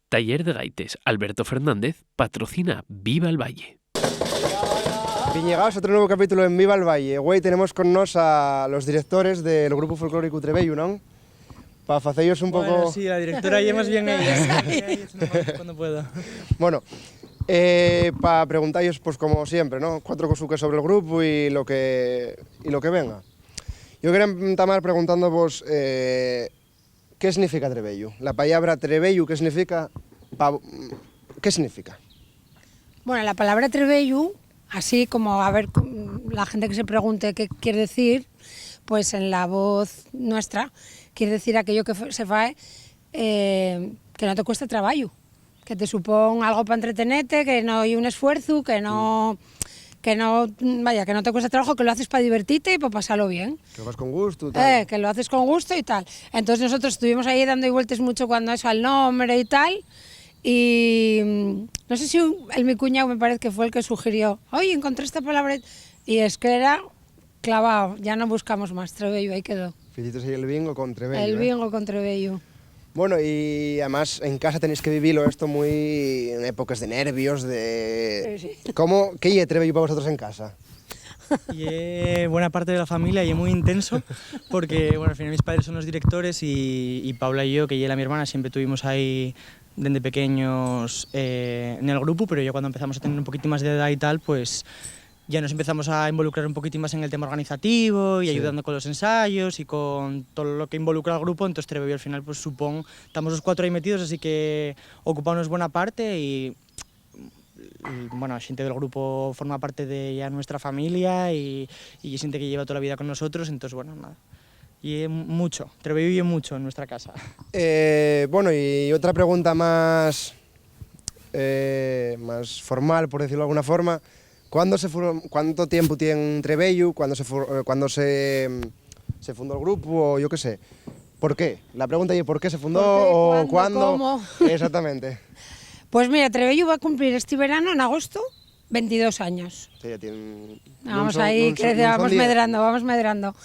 Taller de Gaites Alberto Fernández patrocina Viva el Valle. Bien llegados a otro nuevo capítulo en Viva el Valle. Hoy tenemos con nos a los directores del Grupo Folclórico Trebello, ¿no? Para hacerlos un poco... Bueno, sí, la directora y más bien ella. Cuando pueda. Bueno, para preguntaros, pues como siempre, ¿no? 4 cosuques sobre el grupo y lo que venga. Yo quería empezar preguntándoos ¿qué significa Trebello? La palabra Trebello, ¿qué significa? ¿Qué significa? Bueno, la palabra Trebello, así como a ver la gente que se pregunte qué quiere decir, pues en la voz nuestra quiere decir aquello que se fae que no te cuesta trabajo, que te supón algo para entretenerte, que no hay un esfuerzo, que no te cuesta trabajo, que lo haces para divertirte y para pasarlo bien. Que lo haces con gusto, tal. Que lo haces con gusto y tal. Entonces nosotros estuvimos ahí dando vueltas mucho cuando eso al nombre y tal, y no sé si mi cuñado me parece que fue el que sugirió, oye, encontré esta palabra, y es que era clavado, ya no buscamos más, Trebello, ahí quedó. Filitos ahí el bingo con Trebello. El bingo con Trebello. Bueno, y además en casa tenéis que vivirlo esto muy en épocas de nervios, de... Sí. ¿Qué es Trebello para vosotros en casa? Y buena parte de la familia y es muy intenso porque bueno, al final mis padres son los directores y Paula y yo, que ella era mi hermana, siempre tuvimos ahí desde pequeños en el grupo, pero ya cuando empezamos a tener un poquito más de edad y tal, pues ya nos empezamos a involucrar un poquito más en el tema organizativo y ayudando con los ensayos y con todo lo que involucra al grupo. Entonces Trebello al final, pues supongo, estamos los 4 ahí metidos, así que ocupamos buena parte y bueno, la gente del grupo forma parte de ya nuestra familia y gente que lleva toda la vida con nosotros, entonces bueno, nada. Y mucho, Trebello y mucho en nuestra casa. Bueno, y otra pregunta más formal, por decirlo de alguna forma. ¿Cuánto tiempo tiene Trebello? ¿Cuándo se fundó el grupo? O yo qué sé. ¿Por qué? La pregunta es ¿por qué se fundó? ¿Por qué? ¿Cuándo? ¿Cómo? Exactamente. Pues mira, Trebello va a cumplir este verano, en agosto, 22 años. Sí, ya tiene... Vamos ahí, vamos medrando.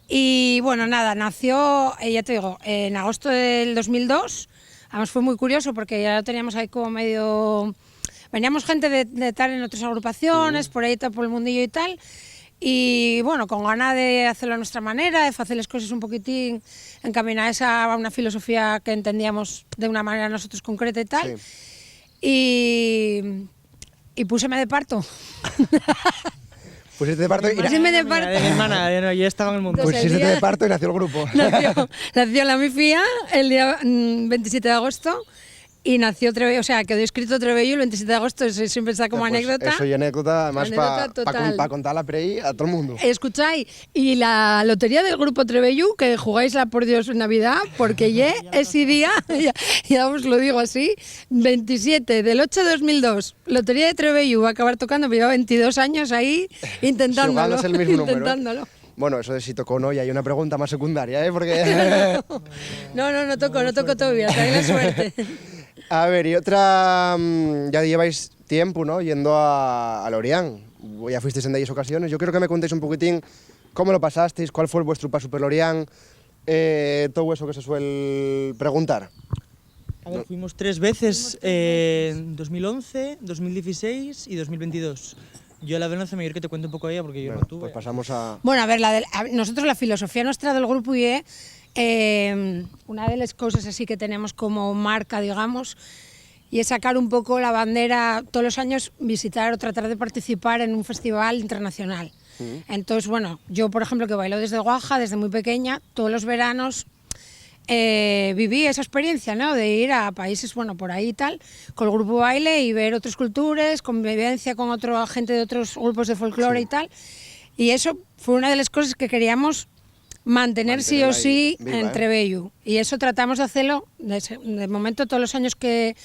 Y bueno, nada, nació, ya te digo, en agosto del 2002. Además fue muy curioso porque ya lo teníamos ahí como medio... Veníamos gente de estar en otras agrupaciones, por ahí, por el mundillo y tal, y bueno, con ganas de hacerlo a nuestra manera, de hacer las cosas un poquitín encaminadas a una filosofía que entendíamos de una manera nosotros concreta y tal, y púseme de parto. Pusiste de parto y... Pusime de parto. Mi hermana, ya estaba en el mundo. Pusiste de parto y nació el grupo. Nació la mi fía el día 27 de agosto. Y nació Trebello, o sea, quedó escrito Trebello el 27 de agosto, eso siempre está como pues anécdota. Eso y anécdota, además Anécdota para contarla por ahí a todo el mundo. Escucháis, y la lotería del grupo Trebello, que jugáisla por Dios en Navidad, porque ese día, ya os lo digo así, 27 del 8 de 2002, lotería de Trebello, va a acabar tocando, pero lleva 22 años ahí intentándolo. El mismo intentándolo. Número. Bueno, eso de si tocó o no, y hay una pregunta más secundaria, Porque... No tocó todavía, trae la suerte. A ver, y otra, ya lleváis tiempo, ¿no?, yendo a Lorient, ya fuisteis en 10 ocasiones, yo quiero que me contéis un poquitín cómo lo pasasteis, cuál fue vuestro paso por Lorient, todo eso que se suele preguntar. A ver, fuimos 3 veces, en 2011, 2016 y 2022. Yo la verdad mayor que te cuento un poco a ella porque yo no tuve. Pues pasamos a... Bueno, a ver, nosotros la filosofía nuestra del grupo IE, una de las cosas así que tenemos como marca, digamos, y es sacar un poco la bandera, todos los años visitar o tratar de participar en un festival internacional. Entonces, bueno, yo por ejemplo que bailo desde Guaja, desde muy pequeña, todos los veranos viví esa experiencia, ¿no?, de ir a países, bueno, por ahí y tal, con el grupo baile y ver otras culturas, convivencia con otra gente de otros grupos de folclore y tal, y eso fue una de las cosas que queríamos mantener sí o sí viva, en Trebello, y eso tratamos de hacerlo, de momento todos los años que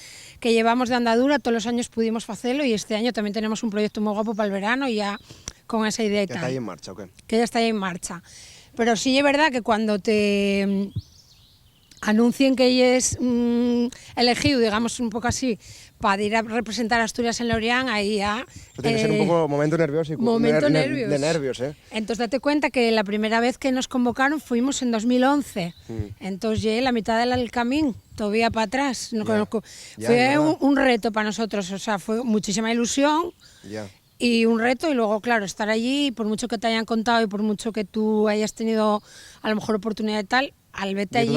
llevamos de andadura, todos los años pudimos hacerlo, y este año también tenemos un proyecto muy guapo para el verano, y ya con esa idea y tal. ¿Ya está ahí en marcha o qué? Que ya está ahí en marcha. Pero sí es verdad que cuando te anuncien que ella es elegido, digamos un poco así, para ir a representar a Asturias en Lorient, ahí ya... Eso tiene que ser un poco momento nervioso. De nervios, ¿eh? Entonces date cuenta que la primera vez que nos convocaron fuimos en 2011. Entonces llegué la mitad del camino, todavía para atrás. No conozco. Fue un reto para nosotros, o sea, fue muchísima ilusión. Y un reto, y luego, claro, estar allí, por mucho que te hayan contado y por mucho que tú hayas tenido a lo mejor oportunidad y tal, al vete allí...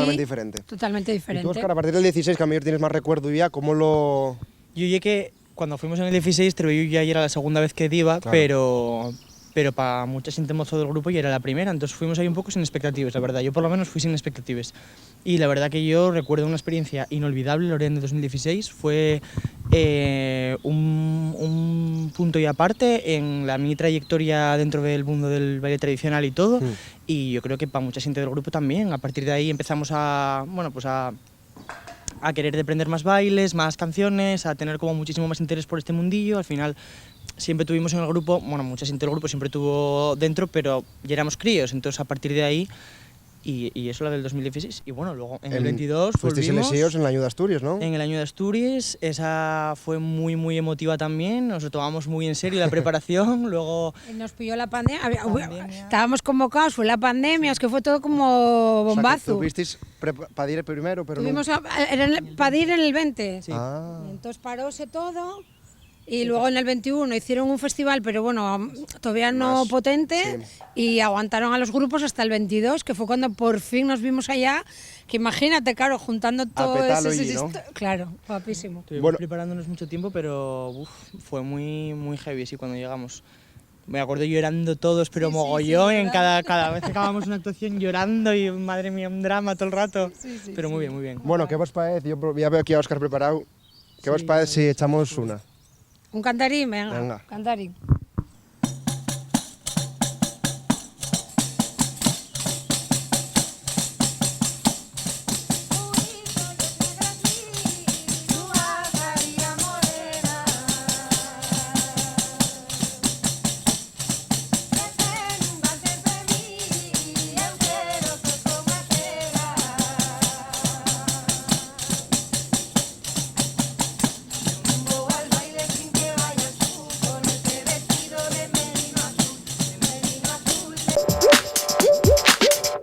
Totalmente diferente. Y tú, Óscar, a partir del 16, que a mí tienes más recuerdo ya, ¿cómo lo...? Yo llegué que cuando fuimos en el 16, yo ya era la segunda vez que iba, claro. pero para mucha gente mozo del grupo ya era la primera, entonces fuimos ahí un poco sin expectativas, la verdad. Yo por lo menos fui sin expectativas. Y la verdad que yo recuerdo una experiencia inolvidable, Lorient de 2016, fue un punto y aparte en mi trayectoria dentro del mundo del baile tradicional y todo, y yo creo que para mucha gente del grupo también. A partir de ahí empezamos a querer aprender más bailes, más canciones, a tener como muchísimo más interés por este mundillo. Al final siempre tuvimos en el grupo, bueno, mucha gente del grupo siempre tuvo dentro, pero ya éramos críos, entonces a partir de ahí, y eso la del 2016, y bueno, luego en el 22 fuisteis elegidos en el año de Asturias, ¿no? En el año de Asturias, esa fue muy, muy emotiva también, nos lo tomamos muy en serio la preparación, luego... Nos pilló la pandemia, estábamos convocados, fue la pandemia, es que fue todo como bombazo. O sea, tuvisteis para ir primero, pero tuvimos para ir en el 20, sí. Entonces paróse todo. Y luego en el 21 hicieron un festival, pero bueno, todavía no más potente, y aguantaron a los grupos hasta el 22, que fue cuando por fin nos vimos allá, que imagínate, claro, juntando todo eso, ¿no? Claro, guapísimo. Estuvimos preparándonos mucho tiempo, pero fue muy, muy heavy, sí, cuando llegamos. Me acuerdo llorando todos, pero mogollón, en cada vez que acabamos una actuación llorando y madre mía, un drama todo el rato, pero muy bien, muy bien. Bueno, ¿qué os parece? Yo ya veo aquí a Óscar preparado. ¿Qué os parece si echamos una? Un cantarín, venga. Cantarín.